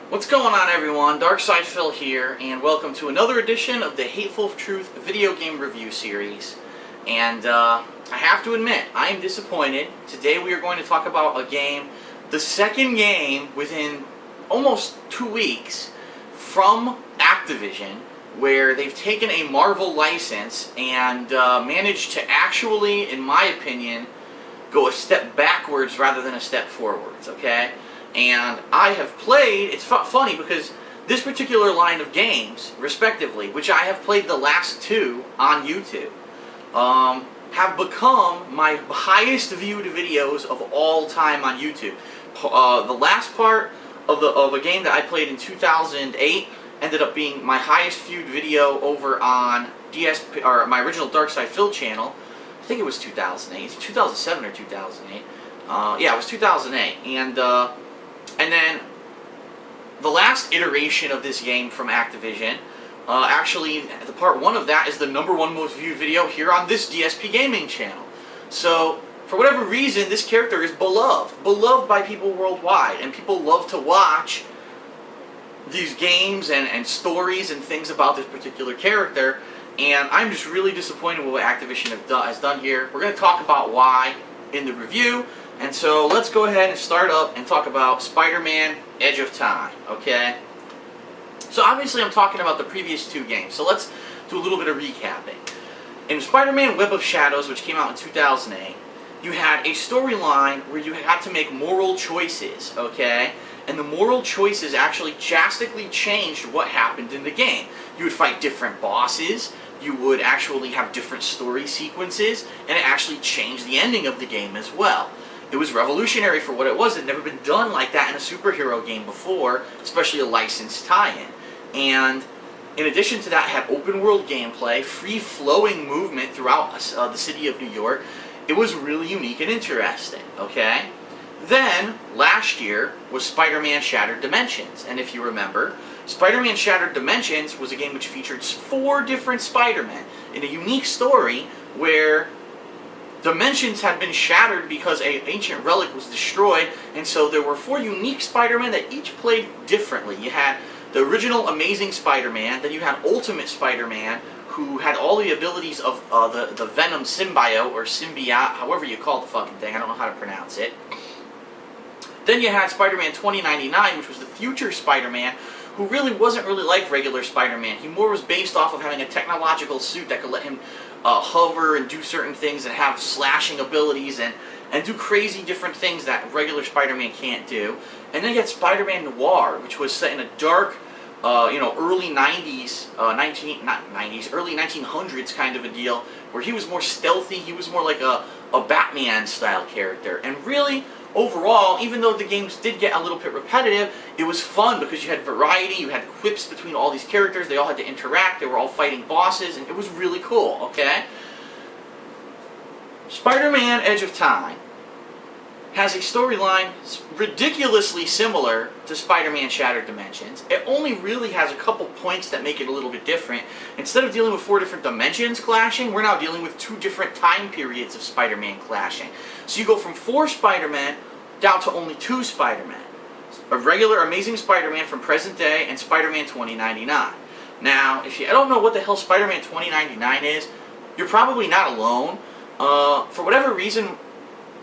What's going on, everyone? Darkside Phil here, and welcome to another edition of the Hateful Truth video game review series. And I have to admit, I am disappointed. Today we are going to talk about a game, the second game within almost 2 weeks from Activision, where they've taken a Marvel license and managed to actually, in my opinion, go a step backwards rather than a step forwards, okay? And I have played, it's funny because this particular line of games, respectively, which I have played the last two on YouTube, have become my highest viewed videos of all time on YouTube. The last part of a game that I played in 2008 ended up being my highest viewed video over on DSP, or my original Darkside Phil channel. I think it was 2008. It's 2007 or 2008. Yeah, it was 2008. And then the last iteration of this game from Activision, actually, the part one of that is the #1 most viewed video here on this DSPGaming channel. So, for whatever reason, this character is beloved by people worldwide, and people love to watch these games and stories and things about this particular character, and I'm just really disappointed with what Activision has done here. We're going to talk about why in the review. And so let's go ahead and start up and talk about Spider-Man Edge of Time, okay? So obviously I'm talking about the previous two games, so let's do a little bit of recapping. In Spider-Man Web of Shadows, which came out in 2008, you had a storyline where you had to make moral choices, okay? And the moral choices actually drastically changed what happened in the game. You would fight different bosses, you would actually have different story sequences, and it actually changed the ending of the game as well. It was revolutionary for what it was. It had never been done like that in a superhero game before, especially a licensed tie-in. And in addition to that, it had open-world gameplay, free-flowing movement throughout the city of New York. It was really unique and interesting, okay? Then, last year, was Spider-Man Shattered Dimensions. And if you remember, Spider-Man Shattered Dimensions was a game which featured 4 different Spider-Men in a unique story where dimensions had been shattered because an ancient relic was destroyed, and so there were 4 unique Spider-Men that each played differently. You had the original Amazing Spider-Man, then you had Ultimate Spider-Man, who had all the abilities of the Venom symbiote, or symbiote, however you call the fucking thing, I don't know how to pronounce it. Then you had Spider-Man 2099, which was the future Spider-Man, who really wasn't really like regular Spider-Man. He more was based off of having a technological suit that could let him hover and do certain things and have slashing abilities and do crazy different things that regular Spider-Man can't do. And then you had Spider-Man Noir, which was set in a dark, early 90s, early 1900s kind of a deal, where he was more stealthy. He was more like a Batman-style character. And really, overall, even though the games did get a little bit repetitive, it was fun because you had variety, you had quips between all these characters, they all had to interact, they were all fighting bosses, and it was really cool, okay? Spider-Man Edge of Time has a storyline ridiculously similar to Spider-Man Shattered Dimensions. It only really has a couple points that make it a little bit different. Instead of dealing with 4 different dimensions clashing, we're now dealing with 2 different time periods of Spider-Man clashing. So you go from 4 Spider-Men down to only 2 Spider-Men. A regular Amazing Spider-Man from present day and Spider-Man 2099. Now, if you don't know what the hell Spider-Man 2099 is, you're probably not alone. For whatever reason,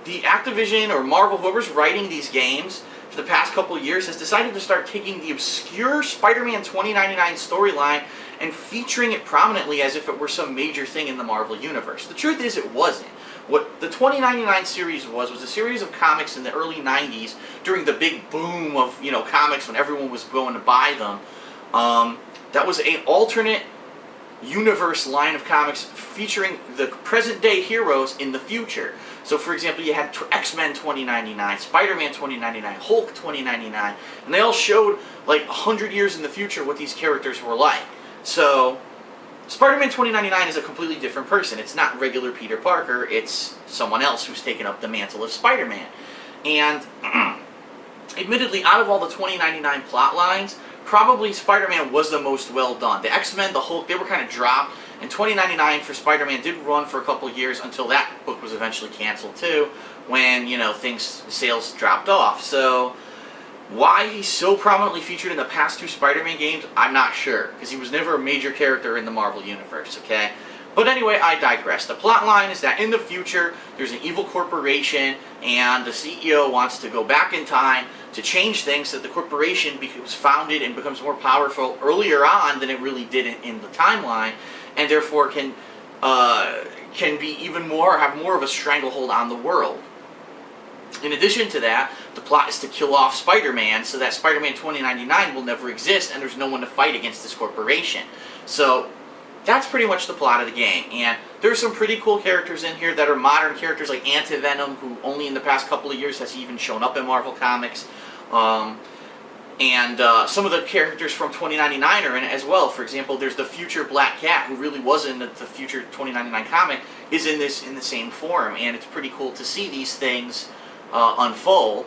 the Activision or Marvel, whoever's writing these games for the past couple of years, has decided to start taking the obscure Spider-Man 2099 storyline and featuring it prominently as if it were some major thing in the Marvel Universe. The truth is, it wasn't. What the 2099 series was a series of comics in the early 90s during the big boom of, comics when everyone was going to buy them. That was an alternate universe line of comics featuring the present-day heroes in the future. So, for example, you had X-Men 2099, Spider-Man 2099, Hulk 2099, and they all showed, like, 100 years in the future what these characters were like. So, Spider-Man 2099 is a completely different person. It's not regular Peter Parker, it's someone else who's taken up the mantle of Spider-Man. And, admittedly, out of all the 2099 plot lines, probably Spider-Man was the most well done. The X-Men, the Hulk, they were kind of dropped, and 2099 for Spider-Man did run for a couple of years until that book was eventually canceled too, when, sales dropped off. So, Why he's so prominently featured in the past 2 Spider-Man games, I'm not sure, because he was never a major character in the Marvel Universe, okay? But anyway, I digress. The plot line is that in the future, there's an evil corporation, and the CEO wants to go back in time to change things so that the corporation was founded and becomes more powerful earlier on than it really did in the timeline, and therefore can be even more, have more of a stranglehold on the world. In addition to that, the plot is to kill off Spider-Man so that Spider-Man 2099 will never exist and there's no one to fight against this corporation. So that's pretty much the plot of the game. And there's some pretty cool characters in here that are modern characters like Anti-Venom, who only in the past couple of years has even shown up in Marvel Comics. And some of the characters from 2099 are in it as well. For example, there's the future Black Cat, who really was in the future 2099 comic, is in this in the same form. And it's pretty cool to see these things unfold.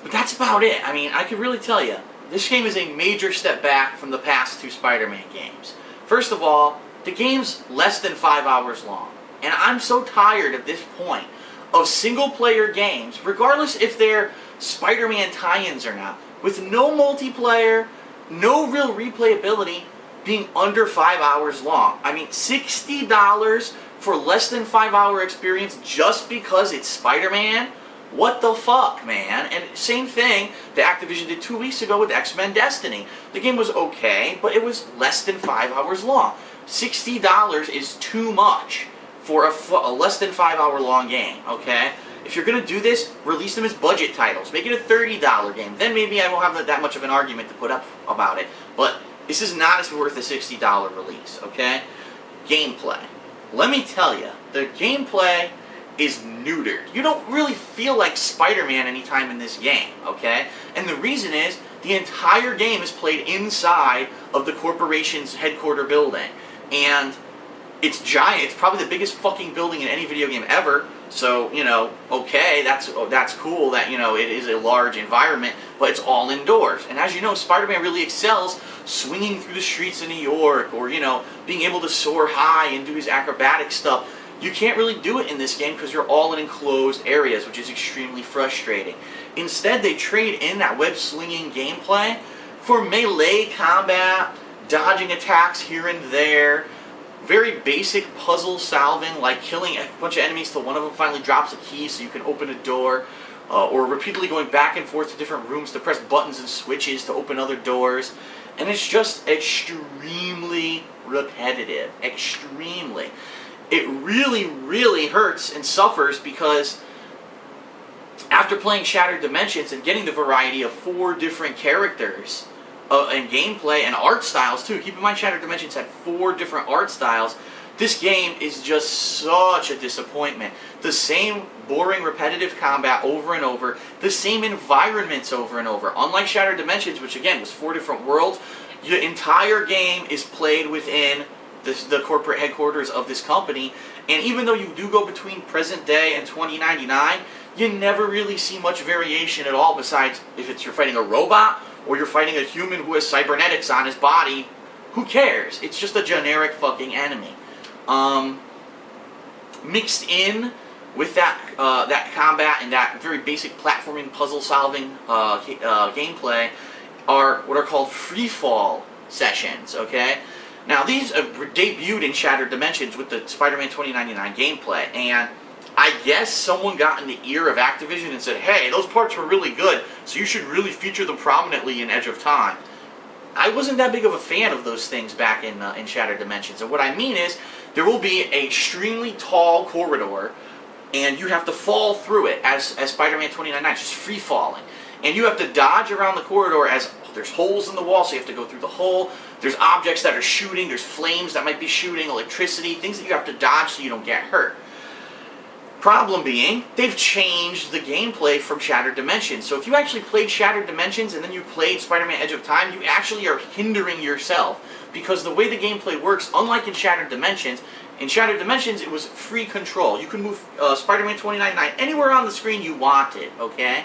But that's about it. I mean, I could really tell you, this game is a major step back from the past 2 Spider-Man games. First of all, the game's less than 5 hours long. And I'm so tired at this point of single-player games, regardless if they're Spider-Man tie-ins or not, with no multiplayer, no real replayability, being under 5 hours long. I mean, $60 for less than 5 hour experience just because it's Spider-Man? What the fuck, man? And same thing that Activision did 2 weeks ago with X-Men Destiny. The game was okay, but it was less than 5 hours long. $60 is too much for a less than 5 hour long game, okay? If you're going to do this, release them as budget titles. Make it a $30 game. Then maybe I won't have that much of an argument to put up about it. But this is not as worth a $60 release, okay? Gameplay. Let me tell you, the gameplay is neutered. You don't really feel like Spider-Man anytime in this game, okay? And the reason is, the entire game is played inside of the corporation's headquarter building. And it's giant. It's probably the biggest fucking building in any video game ever. So, you know, okay, that's cool that, you know, it is a large environment, but it's all indoors. And as you know, Spider-Man really excels swinging through the streets of New York, or, you know, being able to soar high and do his acrobatic stuff. You can't really do it in this game because you're all in enclosed areas, which is extremely frustrating. Instead, they trade in that web-slinging gameplay for melee combat, dodging attacks here and there, very basic puzzle solving, like killing a bunch of enemies till one of them finally drops a key so you can open a door, or repeatedly going back and forth to different rooms to press buttons and switches to open other doors. And it's just extremely repetitive. Extremely. It really, really hurts and suffers because after playing Shattered Dimensions and getting the variety of 4 different characters and gameplay and art styles too, keep in mind Shattered Dimensions had 4 different art styles, this game is just such a disappointment. The same boring, repetitive combat over and over, the same environments over and over. Unlike Shattered Dimensions, which again was 4 different worlds, the entire game is played within the corporate headquarters of this company, and even though you do go between present day and 2099, you never really see much variation at all, besides if you're fighting a robot or you're fighting a human who has cybernetics on his body. Who cares? It's just a generic fucking enemy. Mixed in with that combat and that very basic platforming, puzzle-solving gameplay are what are called free-fall sessions, okay? Now, these debuted in Shattered Dimensions with the Spider-Man 2099 gameplay, and I guess someone got in the ear of Activision and said, hey, those parts were really good, so you should really feature them prominently in Edge of Time. I wasn't that big of a fan of those things back in Shattered Dimensions, and what I mean is, there will be an extremely tall corridor, and you have to fall through it as Spider-Man 2099, just free-falling. And you have to dodge around the corridor as there's holes in the wall, so you have to go through the hole. There's objects that are shooting, there's flames that might be shooting, electricity, things that you have to dodge so you don't get hurt. Problem being, they've changed the gameplay from Shattered Dimensions. So if you actually played Shattered Dimensions and then you played Spider-Man Edge of Time, you actually are hindering yourself. Because the way the gameplay works, unlike in Shattered Dimensions it was free control. You can move Spider-Man 2099 anywhere on the screen you wanted, okay?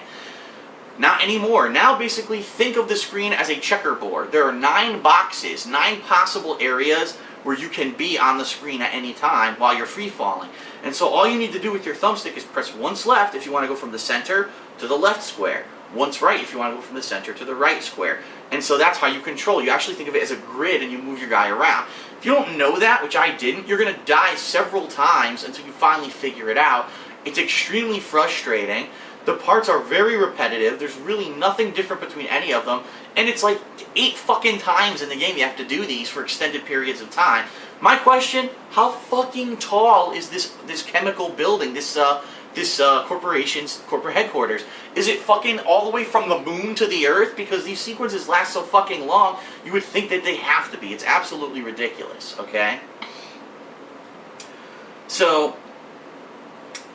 Not anymore. Now basically think of the screen as a checkerboard. There are 9 boxes, 9 possible areas where you can be on the screen at any time while you're free falling. And so all you need to do with your thumbstick is press once left if you want to go from the center to the left square, one's right if you want to go from the center to the right square. And so that's how you control. You actually think of it as a grid and you move your guy around. If you don't know that, which I didn't, you're going to die several times until you finally figure it out. It's extremely frustrating. The parts are very repetitive. There's really nothing different between any of them. And it's like 8 fucking times in the game you have to do these for extended periods of time. My question, how fucking tall is this chemical building, this corporation's corporate headquarters? Is it fucking all the way from the moon to the earth? Because these sequences last so fucking long, you would think that they have to be. It's absolutely ridiculous, okay? So,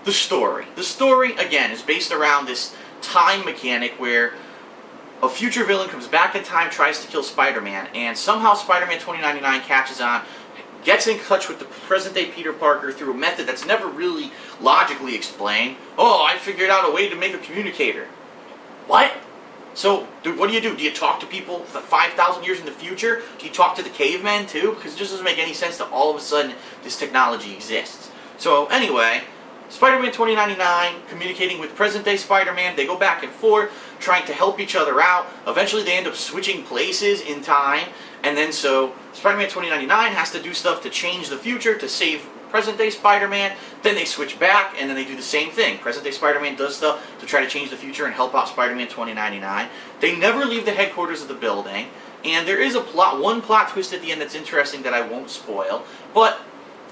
the story. The story, again, is based around this time mechanic where a future villain comes back in time, tries to kill Spider-Man, and somehow Spider-Man 2099 catches on, gets in touch with the present-day Peter Parker through a method that's never really logically explained. Oh, I figured out a way to make a communicator. What? So, dude, what do? Do you talk to people 5,000 years in the future? Do you talk to the cavemen, too? Because it just doesn't make any sense that all of a sudden this technology exists. So, anyway, Spider-Man 2099 communicating with present-day Spider-Man. They go back and forth, trying to help each other out. Eventually, they end up switching places in time. And then so Spider-Man 2099 has to do stuff to change the future to save present-day Spider-Man. Then they switch back, and then they do the same thing. Present-day Spider-Man does stuff to try to change the future and help out Spider-Man 2099. They never leave the headquarters of the building. And there is one plot twist at the end that's interesting that I won't spoil. But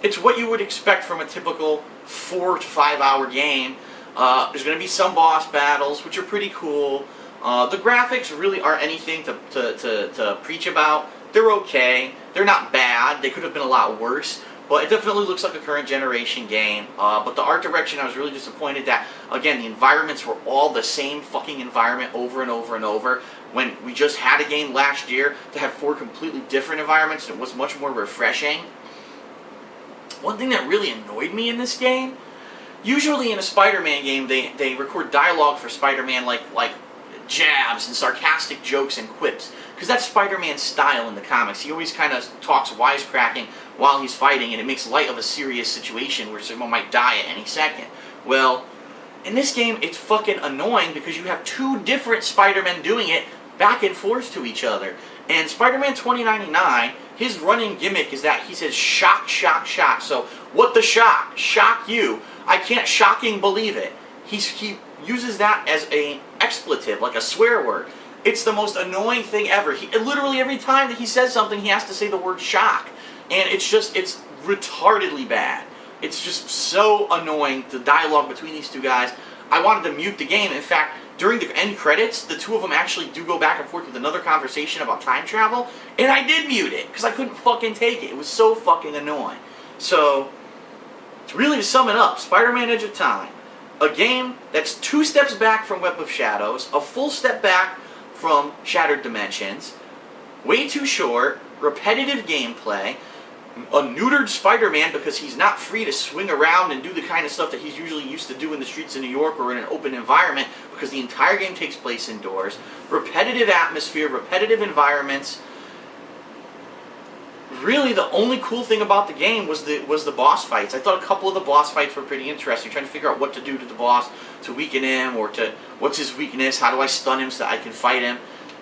it's what you would expect from a typical 4 to 5 hour game. There's going to be some boss battles, which are pretty cool. The graphics really aren't anything to preach about. They're okay. They're not bad. They could have been a lot worse. But it definitely looks like a current generation game. But the art direction, I was really disappointed that, again, the environments were all the same fucking environment over and over and over. When we just had a game last year to have 4 completely different environments, it was much more refreshing. One thing that really annoyed me in this game, usually in a Spider-Man game, they record dialogue for Spider-Man like jabs and sarcastic jokes and quips. Because that's Spider-Man's style in the comics. He always kind of talks wisecracking while he's fighting, and it makes light of a serious situation where someone might die at any second. Well, in this game, it's fucking annoying because you have 2 different Spider-Men doing it back and forth to each other. And Spider-Man 2099, his running gimmick is that he says, shock, shock, shock. So, what the shock? Shock you. I can't shocking believe it. He uses that as an expletive, like a swear word. It's the most annoying thing ever. Literally every time that he says something, he has to say the word shock. And it's retardedly bad. It's just so annoying, the dialogue between these 2 guys. I wanted to mute the game. In fact, during the end credits, the 2 of them actually do go back and forth with another conversation about time travel, and I did mute it, because I couldn't fucking take it. It was so fucking annoying. So, really to sum it up, Spider-Man Edge of Time, a game that's 2 steps back from Web of Shadows, a full step back from Shattered Dimensions, way too short, repetitive gameplay, a neutered Spider-Man because he's not free to swing around and do the kind of stuff that he's usually used to do in the streets of New York or in an open environment because the entire game takes place indoors, repetitive atmosphere, repetitive environments. Really, the only cool thing about the game was the boss fights. I thought a couple of the boss fights were pretty interesting, trying to figure out what to do to the boss to weaken him, or to what's his weakness, how do I stun him so that I can fight him.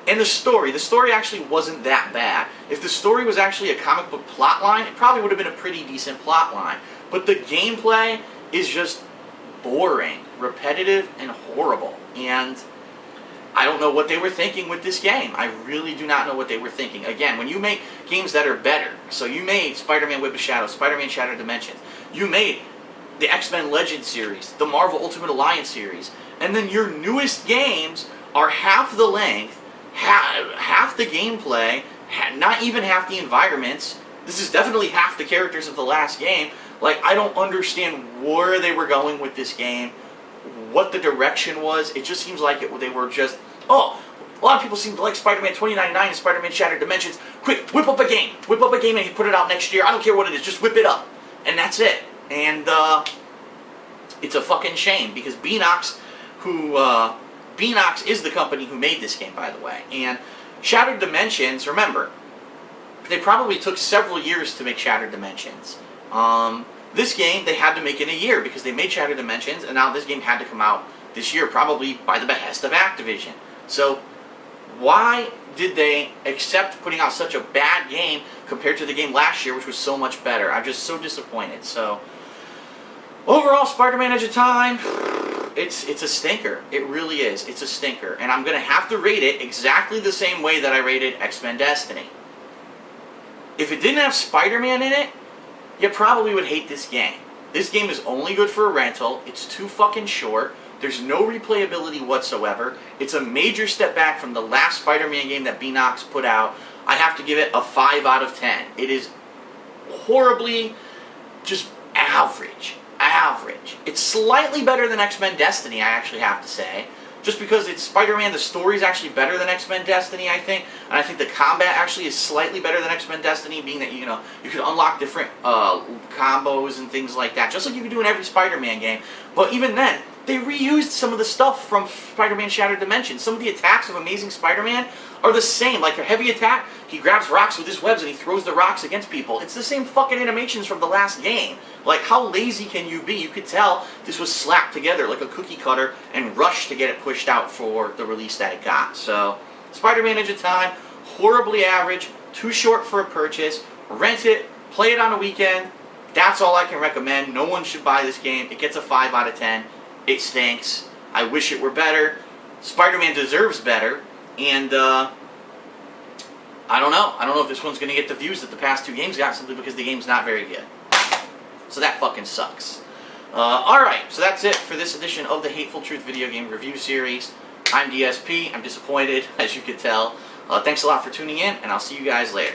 And the story actually wasn't that bad. If the story was actually a comic book plot line, it probably would have been a pretty decent plot line. But the gameplay is just boring, repetitive, and horrible. And I don't know what they were thinking with this game. I really do not know what they were thinking. Again, when you make games that are better, so you made Spider-Man Web of Shadows, Spider-Man Shattered Dimensions, you made the X-Men Legends series, the Marvel Ultimate Alliance series, and then your newest games are half the length, half the gameplay, not even half the environments. This is definitely half the characters of the last game. Like, I don't understand where they were going with this game, what the direction was. It just seems like they were just, oh, a lot of people seem to like Spider-Man 2099 and Spider-Man Shattered Dimensions. Quick, whip up a game and put it out next year. I don't care what it is, just whip it up. And that's it. And it's a fucking shame because Beenox, Beenox is the company who made this game, by the way. And Shattered Dimensions, remember, they probably took several years to make Shattered Dimensions. This game, they had to make in a year because they made Shattered Dimensions, and now this game had to come out this year, probably by the behest of Activision. So why did they accept putting out such a bad game compared to the game last year, which was so much better? I'm just so disappointed. So overall, Spider-Man Edge of Time, it's a stinker. It really is. It's a stinker. And I'm going to have to rate it exactly the same way that I rated X-Men Destiny. If it didn't have Spider-Man in it, you probably would hate this game. This game is only good for a rental. It's too fucking short. There's no replayability whatsoever. It's a major step back from the last Spider-Man game that Beenox put out. I have to give it a 5 out of 10. It is horribly just average. Average. It's slightly better than X-Men Destiny, I actually have to say. Just because it's Spider-Man, the story's actually better than X-Men Destiny, I think. And I think the combat actually is slightly better than X-Men Destiny, being that, you know, you can unlock different combos and things like that, just like you can do in every Spider-Man game. But even then, they reused some of the stuff from Spider-Man Shattered Dimensions. Some of the attacks of Amazing Spider-Man are the same. Like a heavy attack, he grabs rocks with his webs and he throws the rocks against people. It's the same fucking animations from the last game. Like, how lazy can you be? You could tell this was slapped together like a cookie cutter and rushed to get it pushed out for the release that it got. So, Spider-Man Edge of Time, horribly average, too short for a purchase. Rent it, play it on a weekend. That's all I can recommend. No one should buy this game. It gets a 5 out of 10. It stinks. I wish it were better. Spider-Man deserves better. And, I don't know. I don't know if this one's going to get the views that the past 2 games got, simply because the game's not very good. So that fucking sucks. Alright, so that's it for this edition of the Hateful Truth video game review series. I'm DSP. I'm disappointed, as you could tell. Thanks a lot for tuning in, and I'll see you guys later.